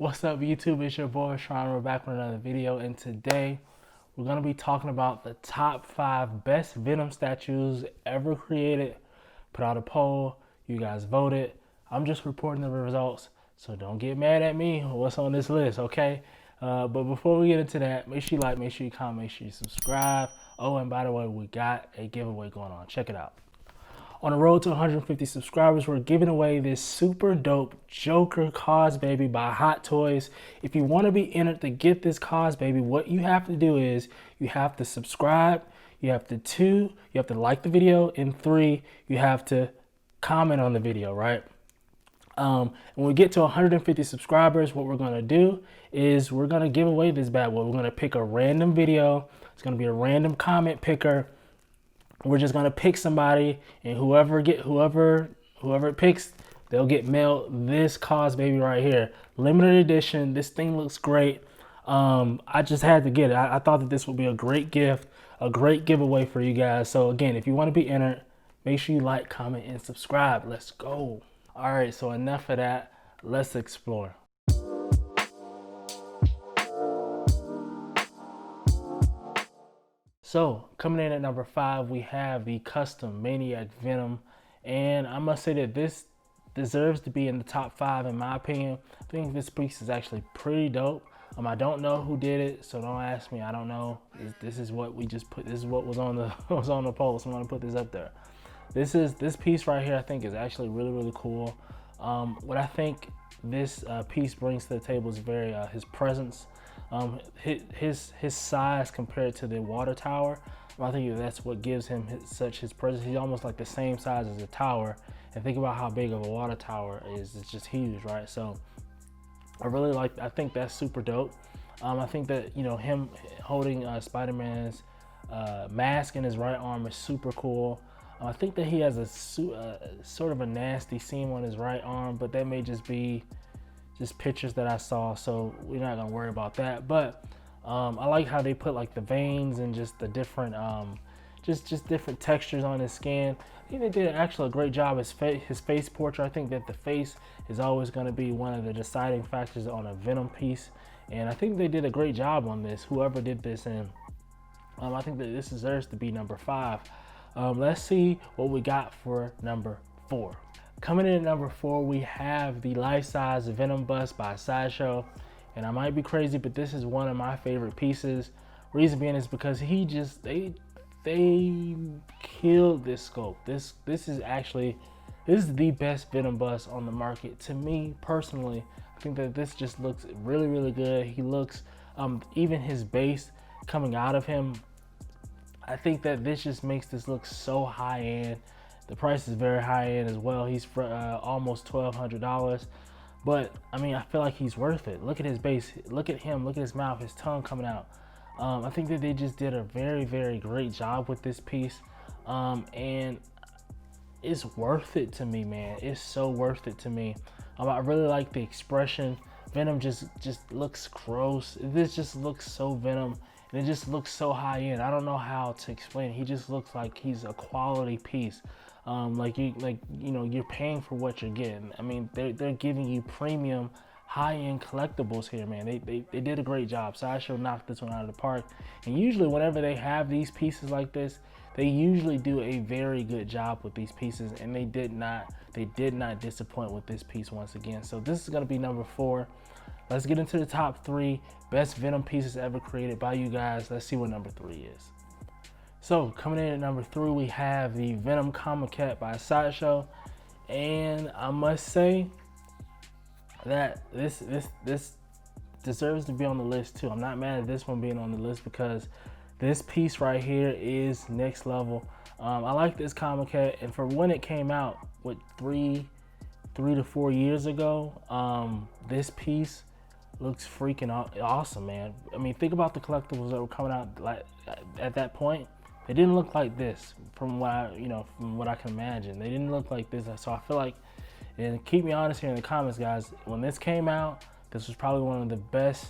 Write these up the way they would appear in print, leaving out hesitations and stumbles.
What's up, YouTube? It's your boy Sean. We're back with another video, and today we're gonna be talking about the top 5 best Venom statues ever created. Put out a poll, you guys voted. I'm just reporting the results, so don't get mad at me or what's on this list, okay? But before we get into that, make sure you like, make sure you comment, make sure you subscribe. Oh, and by the way, we got a giveaway going on. Check it out. On the road to 150 subscribers, we're giving away this super dope Joker Cause Baby by Hot Toys. If you want to be entered to get this Cause Baby, what you have to do is you have to subscribe, you have to like the video, and 3, you have to comment on the video, right? When we get to 150 subscribers, what we're going to do is we're going to give away this bad boy. We're going to pick a random video. It's going to be a random comment picker. We're just gonna pick somebody, and whoever it picks, they'll get mailed this Cause Baby right here, limited edition. This thing looks great. I just had to get it. I thought that this would be a great gift, a great giveaway for you guys. So again, if you want to be entered, make sure you like, comment, and subscribe. Let's go. All right, so enough of that. Let's explore. So coming in at number 5, we have the custom Maniac Venom, and I must say that this deserves to be in the top 5 in my opinion. I think this piece is actually pretty dope. I don't know who did it, so don't ask me. I don't know. This is what we just put. This is what was on the poll. So I'm gonna put this up there. This piece right here, I think, is actually really cool. What I think this piece brings to the table is very his presence. His size compared to the water tower, I think that's what gives him his presence. He's almost like the same size as a tower, and think about how big of a water tower is. It's just huge, right? So I think that's super dope. I think that, you know, him holding Spider-Man's mask in his right arm is super cool. I think that he has a sort of a nasty seam on his right arm, but that may just be pictures that I saw, so we're not gonna worry about that. But I like how they put like the veins and just the different just different textures on his skin. I think they did actually a great job. His face portrait, I think that the face is always going to be one of the deciding factors on a Venom piece, and I think they did a great job on this, whoever did this. And I think that this deserves to be number 5. Let's see what we got for number 4. Coming in at number 4, we have the life-size Venom Bus by Sideshow. And I might be crazy, but this is one of my favorite pieces. Reason being is because they killed this sculpt. This is the best Venom Bus on the market. To me personally, I think that this just looks really good. He looks, even his base coming out of him, I think that this just makes this look so high end. The price is very high end as well. He's for almost $1,200, but I mean, I feel like he's worth it. Look at his base, look at him, look at his mouth, his tongue coming out. I think that they just did a very great job with this piece, and it's worth it to me, man. It's so worth it to me. I really like the expression. Venom just looks gross. This just looks so Venom. And it just looks so high end. I don't know how to explain it. He just looks like he's a quality piece. Like you know, you're paying for what you're getting. I mean, they're giving you premium, high-end collectibles here, man. They did a great job. Sideshow knocked this one out of the park. And usually, whenever they have these pieces like this, they usually do a very good job with these pieces, and they did not disappoint with this piece once again. So this is gonna be number 4. Let's get into the top 3 best Venom pieces ever created by you guys. Let's see what number 3 is. So coming in at number 3, we have the Venom Comic Cat by Sideshow, and I must say that this deserves to be on the list too. I'm not mad at this one being on the list because this piece right here is next level. I like this Comic Cat, and for when it came out, what, 3 to 4 years ago, this piece looks freaking awesome, man. I mean, think about the collectibles that were coming out like at that point. They didn't look like this, from what I can imagine. They didn't look like this. So I feel like, and keep me honest here in the comments, guys, when this came out, this was probably one of the best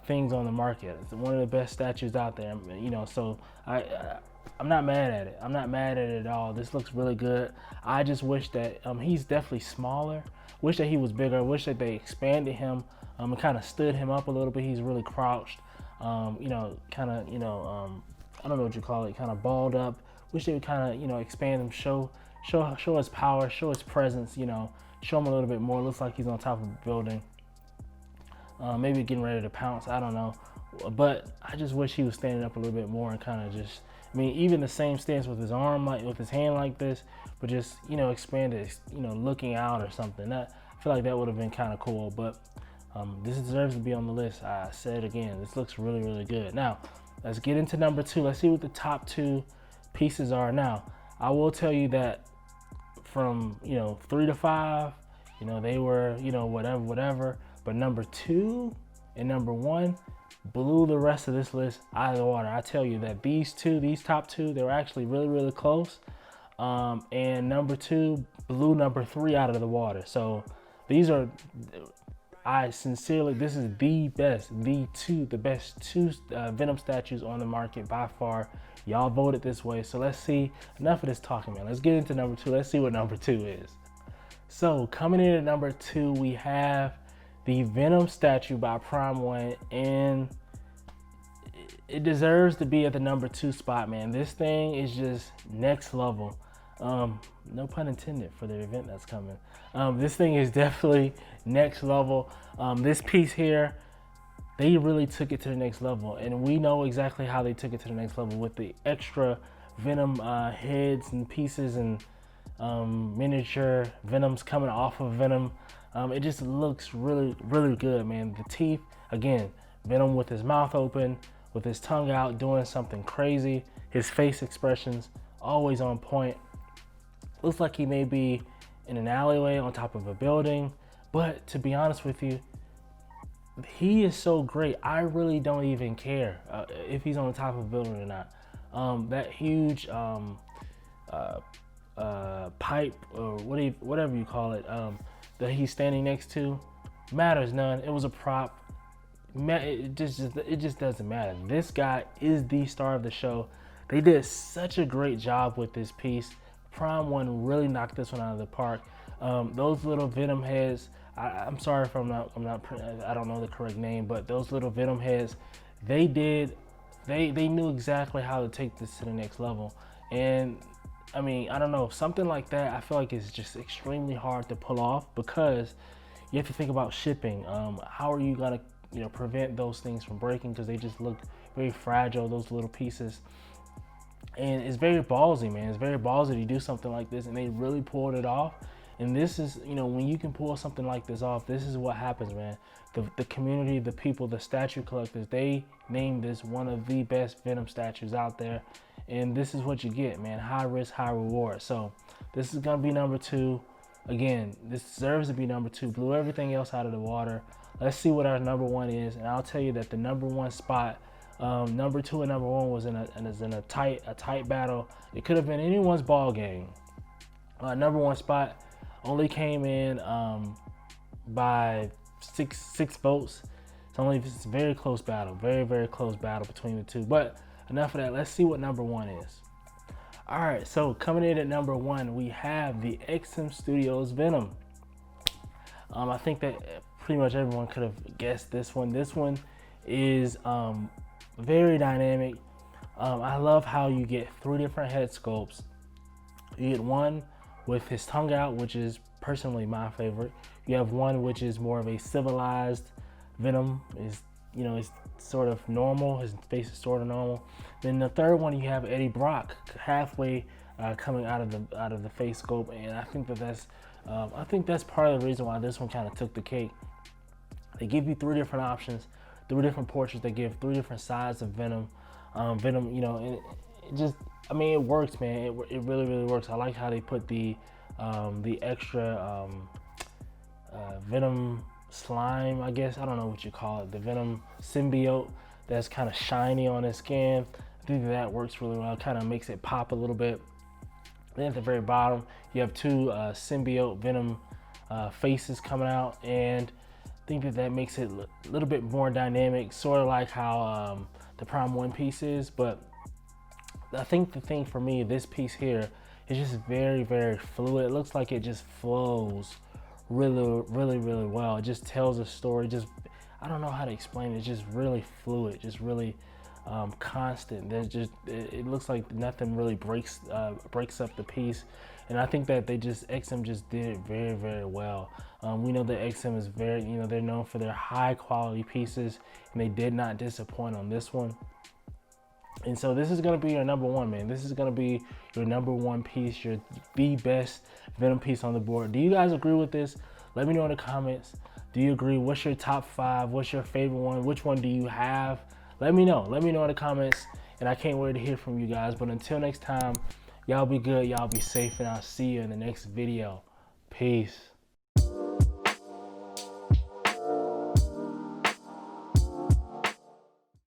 things on the market. It's one of the best statues out there, you know. So I'm not mad at it. I'm not mad at it at all. This looks really good. I just wish that he's definitely smaller. Wish that he was bigger. Wish that they expanded him It kind of stood him up a little bit. He's really crouched, you know, kind of, you know, I don't know what you call it, kind of balled up. Wish they would kind of, you know, expand him, show his power, show his presence, you know, show him a little bit more. Looks like he's on top of a building. Maybe getting ready to pounce, I don't know. But I just wish he was standing up a little bit more and kind of just, I mean, even the same stance with his arm, like with his hand like this, but just, you know, expanded, you know, looking out or something. That, I feel like that would have been kind of cool, but this deserves to be on the list. I said again, this looks really, really good. Now, let's get into number 2. Let's see what the top 2 pieces are. Now, I will tell you that from, you know, 3 to 5, you know, they were, you know, whatever. But number 2 and number 1 blew the rest of this list out of the water. I tell you that these top two, they were actually really, really close. And number 2 blew number 3 out of the water. So these are, I sincerely, this is the best, the best 2 Venom statues on the market by far. Y'all voted this way. So let's see, enough of this talking, man. Let's get into number 2. Let's see what number 2 is. So coming in at number 2, we have the Venom statue by Prime One, and it deserves to be at the number 2 spot, man. This thing is just next level. No pun intended for the event that's coming. This thing is definitely next level. This piece here, they really took it to the next level, and we know exactly how they took it to the next level with the extra Venom heads and pieces and miniature Venoms coming off of Venom. It just looks really, really good, man. The teeth, again, Venom with his mouth open, with his tongue out, doing something crazy. His face expressions, always on point. Looks like he may be in an alleyway on top of a building, but to be honest with you, he is so great. I really don't even care if he's on the top of a building or not. That huge pipe, or whatever you call it, that he's standing next to, matters none. It was a prop. It just doesn't matter. This guy is the star of the show. They did such a great job with this piece. Prime One really knocked this one out of the park. Those little Venom heads, I'm sorry if I don't know the correct name, but those little Venom heads, they knew exactly how to take this to the next level. And I mean, I don't know, something like that, I feel like it's just extremely hard to pull off, because you have to think about shipping. How are you gonna, you know, prevent those things from breaking, because they just look very fragile, those little pieces. And it's very ballsy, man. It's very ballsy to do something like this, and they really pulled it off. And this is, you know, when you can pull something like this off, this is what happens, man. The community, the people, the statue collectors, they named this one of the best Venom statues out there. And this is what you get, man. High risk, high reward. So this is gonna be number 2. Again, this deserves to be number 2. Blew everything else out of the water. Let's see what our number 1 is. And I'll tell you that the number 1 spot, number 2 and number 1 was in a tight battle. It could have been anyone's ball game. Number 1 spot only came in by six votes. It's a very close battle, very, very close battle between the two. But enough of that. Let's see what number 1 is. All right, so coming in at number 1, we have the Studios Venom. I think that pretty much everyone could have guessed this one. This one is very dynamic. I love how you get 3 different head sculpts. You get one with his tongue out, which is personally my favorite. You have one which is more of a civilized Venom, is, you know, it's sort of normal. His face is sort of normal. Then the third one, you have Eddie Brock halfway coming out of the face sculpt, and I think that's part of the reason why this one kind of took the cake. They give you 3 different options, 3 different portraits. They give 3 different sides of Venom. Venom, you know, and it just, I mean, it works, man. It really, really works. I like how they put the extra Venom slime, I guess. I don't know what you call it. The Venom symbiote that's kind of shiny on his skin. I think that works really well. It kind of makes it pop a little bit. Then at the very bottom, you have 2 symbiote Venom faces coming out, and I think that makes it a little bit more dynamic, sort of like how the Prime One piece is. But I think the thing for me, this piece here, is just very, very fluid. It looks like it just flows really, really, really well. It just tells a story. I don't know how to explain it. It's just really fluid, just really constant. There's just it looks like nothing really breaks up the piece, and I think that XM just did it very, very well. We know that XM is very, they're known for their high quality pieces, and they did not disappoint on this one. And so this is gonna be your number one, man. This is gonna be your number one piece, the best Venom piece on the board. Do you guys agree with this? Let me know in the comments. Do you agree? What's your top 5? What's your favorite one? Which one do you have? Let me know. Let me know in the comments. And I can't wait to hear from you guys. But until next time, y'all be good, y'all be safe, and I'll see you in the next video. Peace.